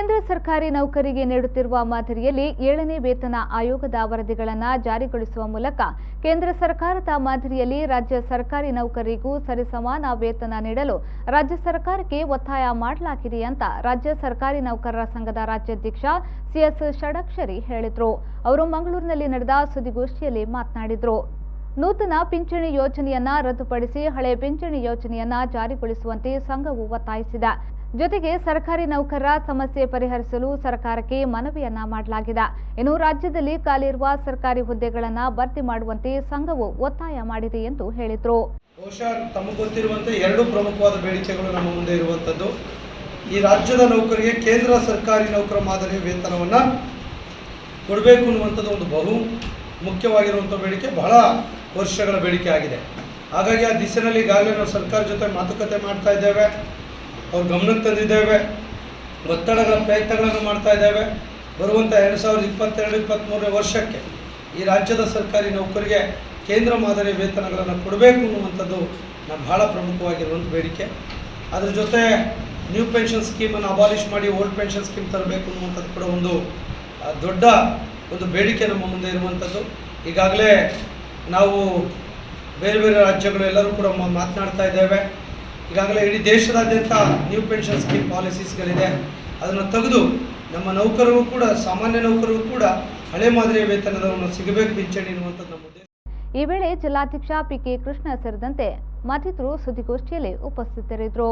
ಕೇಂದ್ರ ಸರ್ಕಾರಿ ನೌಕರಿಗೆ ನೀಡುತ್ತಿರುವ ಮಾದರಿಯಲ್ಲಿ 7ನೇ ವೇತನ ಆಯೋಗದ ವರದಿಗಳನ್ನು ಜಾರಿಗೊಳಿಸುವ ಮೂಲಕ ಕೇಂದ್ರ ಸರ್ಕಾರದ ಮಾದರಿಯಲ್ಲಿ ರಾಜ್ಯ ಸರ್ಕಾರಿ ನೌಕರರಿಗೂ ಸರಿಸಮಾನ ವೇತನ ನೀಡಲು ರಾಜ್ಯ ಸರ್ಕಾರಕ್ಕೆ ಒತ್ತಾಯ ಮಾಡಲಾಗಿದೆ ಅಂತ ರಾಜ್ಯ ಸರ್ಕಾರಿ ನೌಕರರ ಸಂಘದ ರಾಜ್ಯಾಧ್ಯಕ್ಷ ಸಿಎಸ್ ಷಡಕ್ಷರಿ ಹೇಳಿದರು. ಅವರು ಮಂಗಳೂರಿನಲ್ಲಿ ನಡೆದ ಸುದ್ದಿಗೋಷ್ಠಿಯಲ್ಲಿ ಮಾತನಾಡಿದರು. ನೂತನ ಪಿಂಚಣಿ ಯೋಜನೆಯನ್ನ ರದ್ದುಪಡಿಸಿ ಹಳೆ ಪಿಂಚಣಿ ಯೋಜನೆಯನ್ನ ಜಾರಿಗೊಳಿಸುವಂತೆ ಸಂಘವು ಒತ್ತಾಯಿಸಿದೆ. ಜೊತೆಗೆ ಸರ್ಕಾರಿ ನೌಕರರ ಸಮಸ್ಯೆ ಪರಿಹರಿಸಲು ಸರ್ಕಾರಕ್ಕೆ ಮನವಿಯನ್ನ ಮಾಡಲಾಗಿದೆ. ಇನ್ನು ರಾಜ್ಯದಲ್ಲಿ ಖಾಲಿ ಇರುವ ಸರ್ಕಾರಿ ಹುದ್ದೆಗಳನ್ನು ಭರ್ತಿ ಮಾಡುವಂತೆ ಸಂಘವು ಒತ್ತಾಯ ಮಾಡಿದೆ ಎಂದು ಹೇಳಿದರು. ಬಹುಶಃ ತಮಗೆ ಗೊತ್ತಿರುವಂತೆ ಎರಡು ಪ್ರಮುಖವಾದ ಬೇಡಿಕೆಗಳು ನಮ್ಮ ಮುಂದೆ ಇರುವಂತದ್ದು. ಈ ರಾಜ್ಯದ ನೌಕರಿಗೆ ಕೇಂದ್ರ ಸರ್ಕಾರಿ ನೌಕರ ಮಾದರಿಯ ವೇತನವನ್ನು ಕೊಡಬೇಕು ಅನ್ನುವಂಥದ್ದು ಒಂದು ಬಹು ಮುಖ್ಯವಾಗಿರುವಂಥ ಬೇಡಿಕೆ, ಬಹಳ ವರ್ಷಗಳ ಬೇಡಿಕೆ ಆಗಿದೆ. ಹಾಗಾಗಿ ಆ ದಿಸೆಯಲ್ಲಿ ಈಗಾಗಲೇ ನಾವು ಸರ್ಕಾರ ಜೊತೆ ಮಾತುಕತೆ ಮಾಡ್ತಾ ಇದ್ದೇವೆ, ಅವ್ರ ಗಮನಕ್ಕೆ ತಂದಿದ್ದೇವೆ, ಒತ್ತಡಗಳ ಪ್ರಯತ್ನಗಳನ್ನು ಮಾಡ್ತಾ ಇದ್ದೇವೆ. ಬರುವಂಥ 2022-23 ವರ್ಷಕ್ಕೆ ಈ ರಾಜ್ಯದ ಸರ್ಕಾರಿ ನೌಕರಿಗೆ ಕೇಂದ್ರ ಮಾದರಿಯ ವೇತನಗಳನ್ನು ಕೊಡಬೇಕು ಅನ್ನುವಂಥದ್ದು ಬಹಳ ಪ್ರಮುಖವಾಗಿರುವಂಥ ಬೇಡಿಕೆ. ಅದ್ರ ಜೊತೆ ನ್ಯೂ ಪೆನ್ಷನ್ ಸ್ಕೀಮನ್ನು ಅಬಾಲಿಷ್ ಮಾಡಿ ಓಲ್ಡ್ ಪೆನ್ಷನ್ ಸ್ಕೀಮ್ ತರಬೇಕು ಅನ್ನುವಂಥದ್ದು ಕೂಡ ಒಂದು ದೊಡ್ಡ ಒಂದು ಬೇಡಿಕೆ ನಮ್ಮ ಮುಂದೆ ಇರುವಂಥದ್ದು. ಈಗಾಗಲೇ ನಾವು ಬೇರೆ ಬೇರೆ ರಾಜ್ಯಗಳು ಎಲ್ಲರೂ ಕೂಡ ಮಾತನಾಡ್ತಾ ಇದ್ದೇವೆ. ಈಗಾಗಲೇ ಇಡೀ ದೇಶದಾದ್ಯಂತ ನ್ಯೂ ಪೆನ್ಷನ್ ಸ್ಕೀಮ್ ಪಾಲಿಸೀಸ್ಗಳಿದೆ. ಅದನ್ನು ತೆಗೆದು ನಮ್ಮ ನೌಕರರು ಕೂಡ, ಸಾಮಾನ್ಯ ನೌಕರರು ಕೂಡ ಹಳೆ ಮಾದರಿಯ ವೇತನವನ್ನು ಸಿಗಬೇಕು ಪಿಂಚಣಿ ಎನ್ನುವಂಥದ್ದು ನಮ್ಮ ಉದ್ದೇಶ. ಈ ವೇಳೆ ಜಿಲ್ಲಾಧ್ಯಕ್ಷ ಪಿಕೆ ಕೃಷ್ಣ ಸೇರಿದಂತೆ ಮತ್ತಿತರರು ಸುದ್ದಿಗೋಷ್ಠಿಯಲ್ಲಿ ಉಪಸ್ಥಿತರಿದ್ದರು.